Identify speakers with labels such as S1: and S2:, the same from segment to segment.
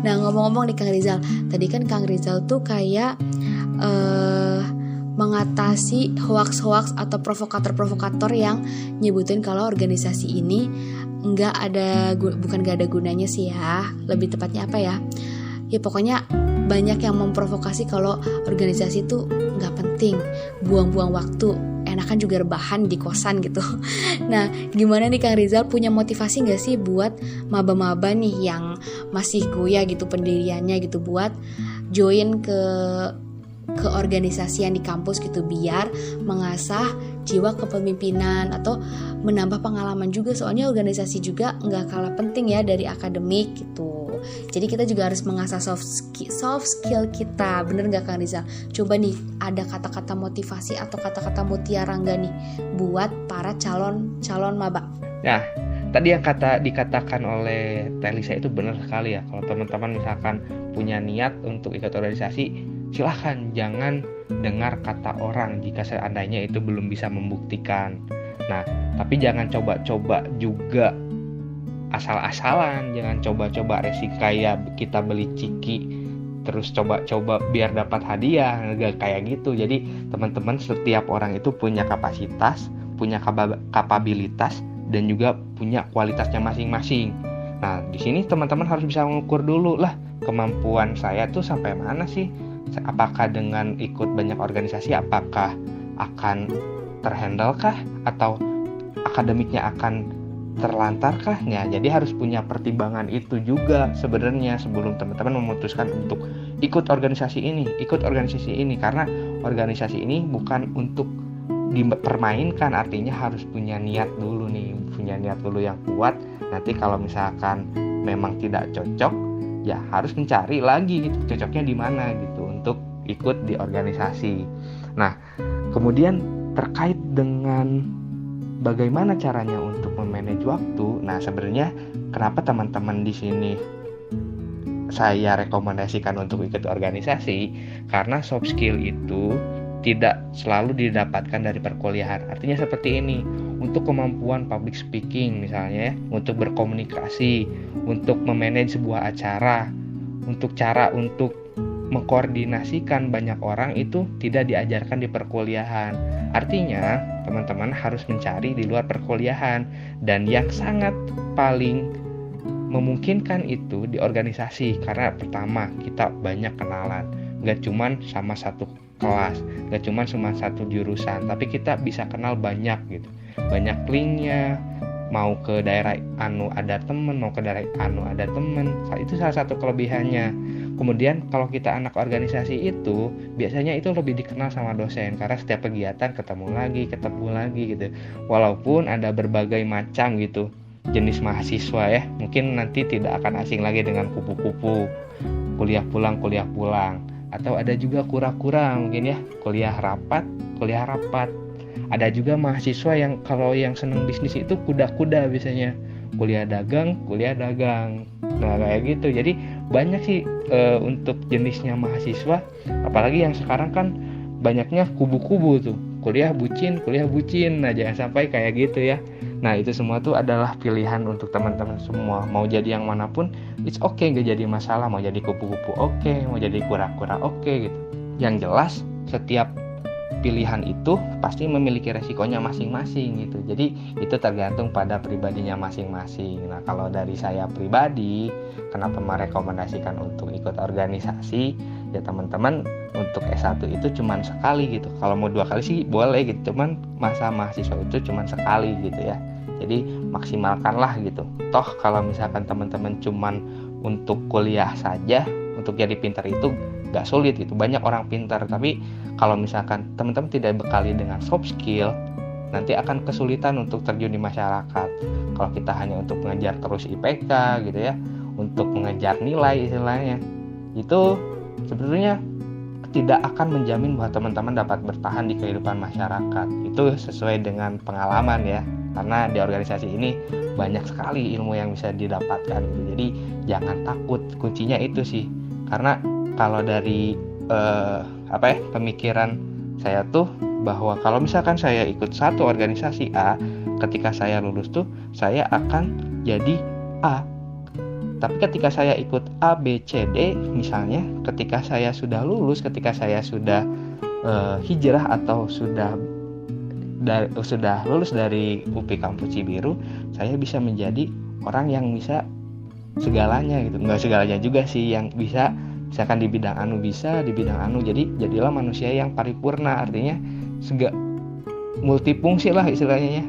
S1: Nah, ngomong-ngomong nih Kang Rizal, tadi kan Kang Rizal tuh kayak mengatasi hoax-hoax atau provokator-provokator yang nyebutin kalau organisasi ini bukan gak ada gunanya sih ya, lebih tepatnya apa ya, ya pokoknya banyak yang memprovokasi kalau organisasi itu gak penting, buang-buang waktu, enakan juga rebahan di kosan gitu. Nah, gimana nih Kang Rizal, punya motivasi gak sih buat maba-maba nih yang masih goyah gitu pendiriannya gitu, buat join ke organisasi yang di kampus gitu, biar mengasah jiwa kepemimpinan atau menambah pengalaman juga, soalnya organisasi juga nggak kalah penting ya dari akademik gitu. Jadi kita juga harus mengasah soft skill kita, bener nggak Kang Rizal? Coba nih, ada kata-kata motivasi atau kata-kata mutiara nggak nih buat para calon maba?
S2: Nah, tadi yang dikatakan oleh Telisa itu benar sekali ya. Kalau teman-teman misalkan punya niat untuk ikut organisasi, silahkan jangan dengar kata orang jika seandainya itu belum bisa membuktikan. Nah, tapi jangan coba-coba juga asal-asalan, jangan coba-coba resiko kayak kita beli ciki terus coba-coba biar dapat hadiah, nggak kayak gitu. Jadi teman-teman, setiap orang itu punya kapasitas, punya kapabilitas, dan juga punya kualitasnya masing-masing. Nah, di sini teman-teman harus bisa mengukur dulu lah, kemampuan saya tuh sampai mana sih? Apakah dengan ikut banyak organisasi, apakah akan terhandle kah? Atau akademiknya akan terlantar kah? Ya, jadi harus punya pertimbangan itu juga sebenarnya sebelum teman-teman memutuskan untuk ikut organisasi ini, karena organisasi ini bukan untuk dipermainkan, artinya harus punya niat dulu yang kuat. Nanti kalau misalkan memang tidak cocok, ya harus mencari lagi gitu, cocoknya di mana gitu untuk ikut di organisasi. Nah, kemudian terkait dengan bagaimana caranya untuk memanage waktu. Nah, sebenarnya kenapa teman-teman di sini saya rekomendasikan untuk ikut organisasi, karena soft skill itu tidak selalu didapatkan dari perkuliahan. Artinya seperti ini, untuk kemampuan public speaking misalnya, untuk berkomunikasi, untuk memanage sebuah acara, untuk cara untuk mengkoordinasikan banyak orang, itu tidak diajarkan di perkuliahan. Artinya teman-teman harus mencari di luar perkuliahan, dan yang sangat paling memungkinkan itu di organisasi, karena pertama kita banyak kenalan, gak cuman sama satu kelas, gak cuman sama satu jurusan, tapi kita bisa kenal banyak gitu, banyak linknya. Mau ke daerah anu ada temen, mau ke daerah anu ada temen, itu salah satu kelebihannya. Kemudian kalau kita anak organisasi itu biasanya itu lebih dikenal sama dosen, karena setiap kegiatan ketemu lagi gitu. Walaupun ada berbagai macam gitu jenis mahasiswa ya, mungkin nanti tidak akan asing lagi dengan kupu-kupu, kuliah pulang, atau ada juga kura-kura mungkin ya, kuliah rapat. Ada juga mahasiswa yang kalau yang seneng bisnis itu kuda-kuda, biasanya kuliah dagang. Nah, kayak gitu. Jadi banyak sih untuk jenisnya mahasiswa, apalagi yang sekarang kan banyaknya kubu-kubu tuh, kuliah bucin. Nah, jangan sampai kayak gitu ya. Nah, itu semua tuh adalah pilihan untuk teman-teman semua. Mau jadi yang manapun, it's okay, gak jadi masalah. Mau jadi kupu-kupu oke, mau jadi kura-kura oke gitu. Yang jelas setiap pilihan itu pasti memiliki resikonya masing-masing gitu. Jadi itu tergantung pada pribadinya masing-masing. Nah, kalau dari saya pribadi, kenapa merekomendasikan untuk ikut organisasi, ya teman-teman untuk S1 itu cuman sekali gitu. Kalau mau 2 kali sih boleh gitu, cuman masa mahasiswa itu cuman sekali gitu ya. Jadi maksimalkanlah gitu. Toh kalau misalkan teman-teman cuman untuk kuliah saja, untuk jadi pintar itu gak sulit gitu. Banyak orang pintar, tapi kalau misalkan teman-teman tidak bekali dengan soft skill, nanti akan kesulitan untuk terjun di masyarakat. Kalau kita hanya untuk mengejar terus IPK gitu ya, untuk mengejar nilai istilahnya, itu sebetulnya tidak akan menjamin bahwa teman-teman dapat bertahan di kehidupan masyarakat. Itu sesuai dengan pengalaman ya, karena di organisasi ini banyak sekali ilmu yang bisa didapatkan gitu. Jadi jangan takut, kuncinya itu sih. Karena kalau dari pemikiran saya tuh, bahwa kalau misalkan saya ikut satu organisasi A, ketika saya lulus tuh saya akan jadi A. Tapi ketika saya ikut A, B, C, D misalnya, ketika saya sudah lulus, ketika saya sudah hijrah atau sudah lulus dari UPI Kampus Cibiru, saya bisa menjadi orang yang bisa segalanya gitu. Nggak segalanya juga sih, yang bisa misalkan di bidang anu bisa, di bidang anu, jadi jadilah manusia yang paripurna, artinya multifungsi lah istilahnya ya.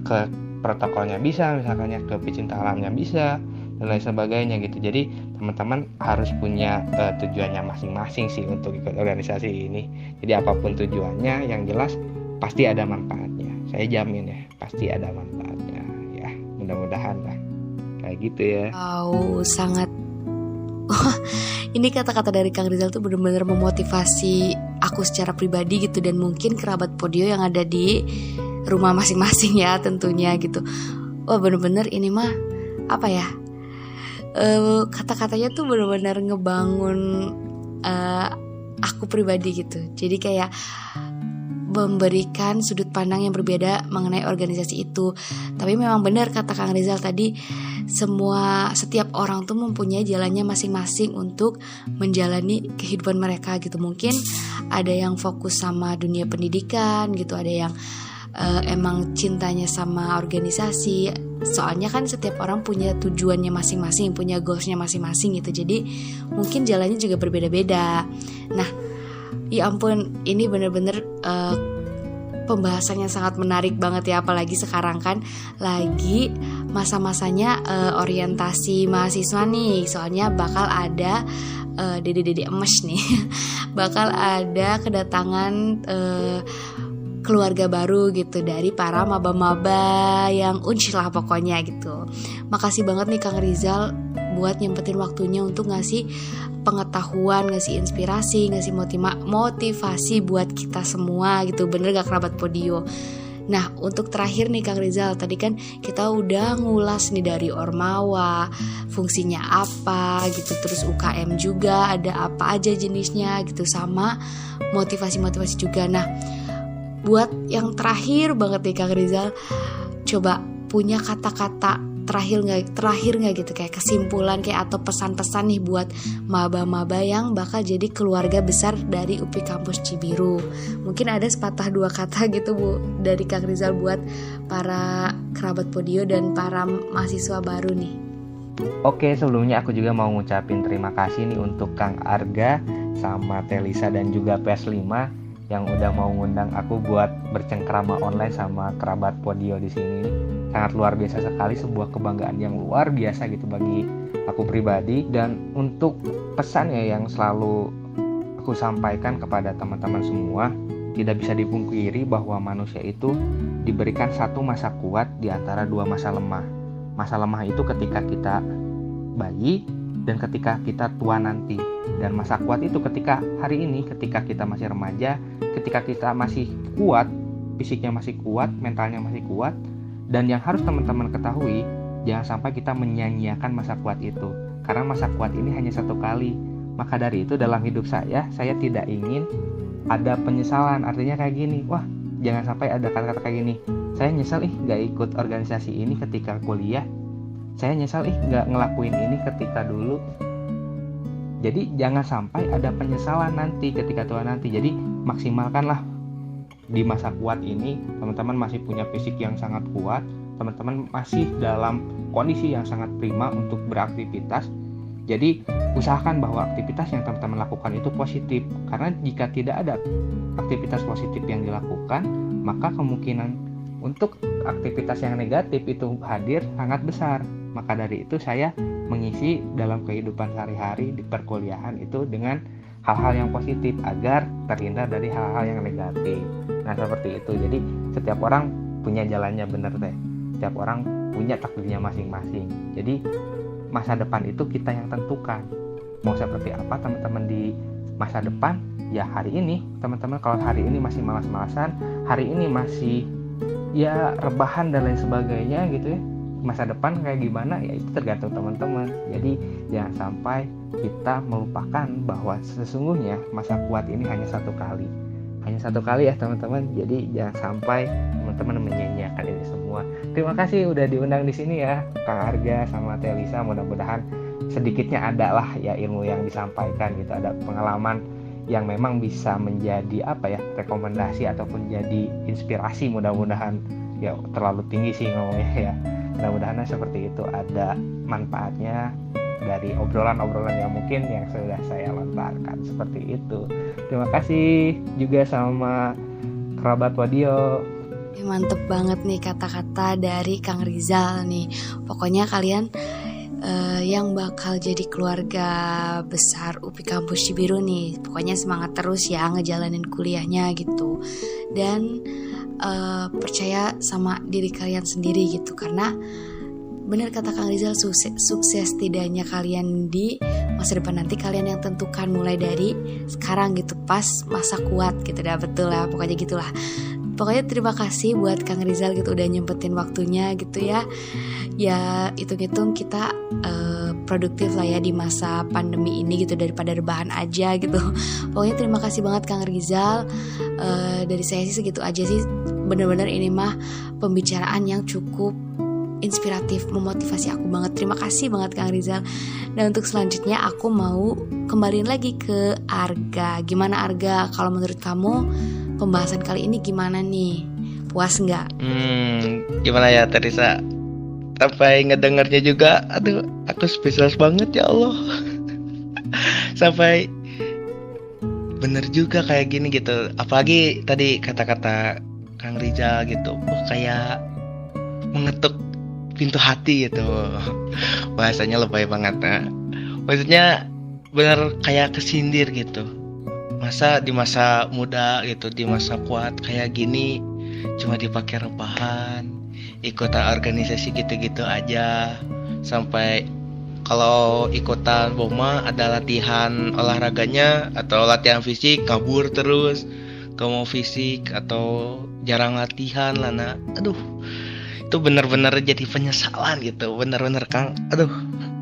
S2: Ke protokolnya bisa, misalkannya ke pecinta alamnya bisa, dan lain sebagainya gitu. Jadi teman-teman harus punya tujuannya masing-masing sih untuk ikut organisasi ini. Jadi apapun tujuannya, yang jelas pasti ada manfaatnya. Saya jamin ya, pasti ada manfaatnya ya. Mudah-mudahan lah kayak gitu ya.
S1: Wow, sangat ini kata-kata dari Kang Rizal tuh benar-benar memotivasi aku secara pribadi gitu, dan mungkin kerabat Podio yang ada di rumah masing-masing ya tentunya gitu. Wah, benar-benar ini mah apa ya, kata-katanya tuh benar-benar ngebangun aku pribadi gitu. Jadi kayak memberikan sudut pandang yang berbeda mengenai organisasi itu. Tapi memang benar kata Kang Rizal tadi, setiap orang tuh mempunyai jalannya masing-masing untuk menjalani kehidupan mereka gitu. Mungkin ada yang fokus sama dunia pendidikan gitu, ada yang emang cintanya sama organisasi. Soalnya kan setiap orang punya tujuannya masing-masing, punya goalsnya masing-masing gitu. Jadi mungkin jalannya juga berbeda-beda. Nah, ya ampun, ini bener-bener pembahasannya sangat menarik banget ya. Apalagi sekarang kan lagi masa-masanya orientasi mahasiswa nih. Soalnya bakal ada dede-dede emes nih bakal ada kedatangan keluarga baru gitu dari para maba-maba yang uncil lah pokoknya gitu. Makasih banget nih Kang Rizal buat nyempetin waktunya untuk ngasih pengetahuan, ngasih inspirasi, ngasih motivasi buat kita semua gitu. Bener gak kerabat Podio? Nah, untuk terakhir nih Kang Rizal, tadi kan kita udah ngulas nih dari Ormawa, fungsinya apa gitu, terus UKM juga ada apa aja jenisnya gitu, sama motivasi-motivasi juga. Nah, buat yang terakhir banget nih Kang Rizal, coba punya kata-kata terakhir nggak gitu, kayak kesimpulan kayak atau pesan-pesan nih buat maba-maba yang bakal jadi keluarga besar dari UPI Kampus Cibiru. Mungkin ada sepatah dua kata gitu Bu dari Kang Rizal buat para kerabat Podio dan para mahasiswa baru nih.
S2: Oke, sebelumnya aku juga mau ngucapin terima kasih nih untuk Kang Arga sama Telisa dan juga PS5 yang udah mau ngundang aku buat bercengkrama online sama kerabat Podio di sini. Sangat luar biasa sekali, sebuah kebanggaan yang luar biasa gitu bagi aku pribadi. Dan untuk pesannya yang selalu aku sampaikan kepada teman-teman semua, tidak bisa dipungkiri bahwa manusia itu diberikan satu masa kuat di antara dua masa lemah. Masa lemah itu ketika kita bayi dan ketika kita tua nanti. Dan masa kuat itu ketika hari ini, ketika kita masih remaja, ketika kita masih kuat, fisiknya masih kuat, mentalnya masih kuat. Dan yang harus teman-teman ketahui, jangan sampai kita menyia-nyiakan masa kuat itu. Karena masa kuat ini hanya satu kali. Maka dari itu dalam hidup saya tidak ingin ada penyesalan. Artinya kayak gini, wah jangan sampai ada kata-kata kayak gini, saya nyesel gak ikut organisasi ini ketika kuliah, saya nyesel gak ngelakuin ini ketika dulu. Jadi jangan sampai ada penyesalan nanti ketika tua nanti. Jadi maksimalkanlah di masa kuat ini. Teman-teman masih punya fisik yang sangat kuat, teman-teman masih dalam kondisi yang sangat prima untuk beraktivitas. Jadi usahakan bahwa aktivitas yang teman-teman lakukan itu positif. Karena jika tidak ada aktivitas positif yang dilakukan, maka kemungkinan untuk aktivitas yang negatif itu hadir sangat besar. Maka dari itu saya mengisi dalam kehidupan sehari-hari di perkuliahan itu dengan hal-hal yang positif agar terhindar dari hal-hal yang negatif. Nah seperti itu. Jadi setiap orang punya jalannya, bener teh. Setiap orang punya takdirnya masing-masing. Jadi masa depan itu kita yang tentukan. Mau seperti apa teman-teman di masa depan? Ya hari ini teman-teman, kalau hari ini masih malas-malasan, hari ini masih ya rebahan dan lain sebagainya gitu ya, masa depan kayak gimana ya itu tergantung teman-teman. Jadi jangan sampai kita melupakan bahwa sesungguhnya masa kuat ini hanya satu kali ya teman-teman. Jadi jangan sampai teman-teman menyia-nyiakan ini semua. semua. Terima kasih udah diundang di sini ya, Kang Arga sama Teh Lisa. Mudah-mudahan sedikitnya ada lah ya ilmu yang disampaikan gitu, ada pengalaman yang memang bisa menjadi rekomendasi ataupun jadi inspirasi. Mudah-mudahan ya terlalu tinggi sih ngomongnya ya. Mudah-mudahan seperti itu, ada manfaatnya dari obrolan-obrolan yang mungkin yang sudah saya lontarkan seperti itu. Terima kasih juga sama kerabat Wadio.
S1: Mantep banget nih kata-kata dari Kang Rizal nih. Pokoknya kalian yang bakal jadi keluarga besar UPI Kampus Cibiru nih, pokoknya semangat terus ya ngejalanin kuliahnya gitu. Dan percaya sama diri kalian sendiri gitu, karena benar kata Kang Rizal, sukses tidaknya kalian di masa depan nanti kalian yang tentukan, mulai dari sekarang gitu, pas masa kuat gitu. Dah betul lah, pokoknya gitulah. Pokoknya terima kasih buat Kang Rizal gitu udah nyempetin waktunya gitu ya. Ya hitung-hitung kita produktif lah ya di masa pandemi ini gitu, daripada rebahan aja gitu. Pokoknya terima kasih banget Kang Rizal. Dari saya sih segitu aja sih. Bener-bener ini mah pembicaraan yang cukup inspiratif, memotivasi aku banget. Terima kasih banget Kang Rizal. Dan untuk selanjutnya aku mau kembaliin lagi ke Arga. Gimana Arga, kalau menurut kamu pembahasan kali ini gimana nih? Puas nggak?
S3: Gimana ya Teresa? Sampai ngedengarnya juga, aduh, aku spesial banget ya Allah. Sampai bener juga kayak gini gitu. Apalagi tadi kata-kata Kang Rizal gitu, kayak mengetuk pintu hati gitu. Bahasanya lebay banget. Nah, maksudnya bener kayak kesindir gitu. Masa di masa muda gitu, di masa kuat kayak gini cuma dipakai rebahan, ikutan organisasi gitu-gitu aja. Sampai kalau ikutan BOMA ada latihan olahraganya atau latihan fisik kabur terus, gak mau fisik atau jarang latihan lah. Nah, aduh, itu benar-benar jadi penyesalan gitu. Benar-benar Kang, aduh,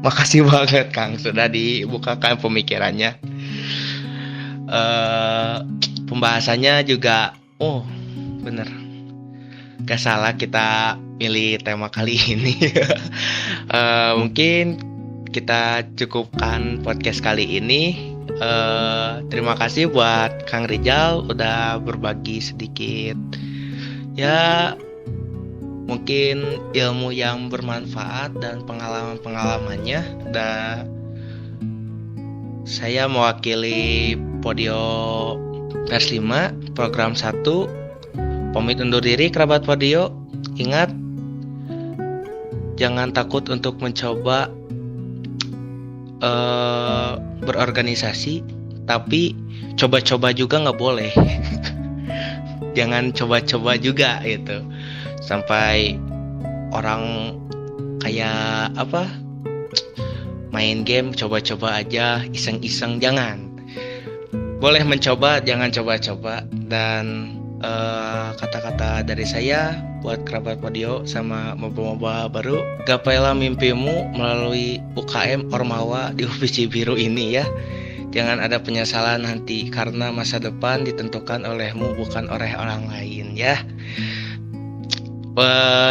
S3: makasih banget Kang sudah dibukakan pemikirannya. Pembahasannya juga, bener, gak salah kita pilih tema kali ini. Mungkin kita cukupkan podcast kali ini. Terima kasih buat Kang Rizal udah berbagi sedikit ya, mungkin ilmu yang bermanfaat dan pengalaman-pengalamannya. Dan saya mewakili Podio Vers 5 Program 1 pamit undur diri kerabat Podio. Ingat, jangan takut untuk mencoba berorganisasi, tapi coba-coba juga nggak boleh. Jangan coba-coba juga gitu. Sampai orang kayak main game coba-coba aja, iseng-iseng, jangan. Boleh mencoba, jangan coba-coba. Dan kata-kata dari saya buat kerabat Podio sama moba-moba baru, gapailah mimpimu melalui UKM Ormawa di UPI Cibiru ini ya. Jangan ada penyesalan nanti, karena masa depan ditentukan olehmu, bukan oleh orang lain ya.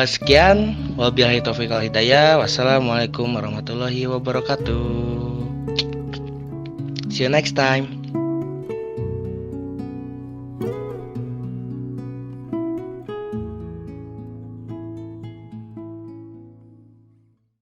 S3: Sekian, wabillahi taufiq wal hidayah. Wassalamualaikum warahmatullahi wabarakatuh. See you next time.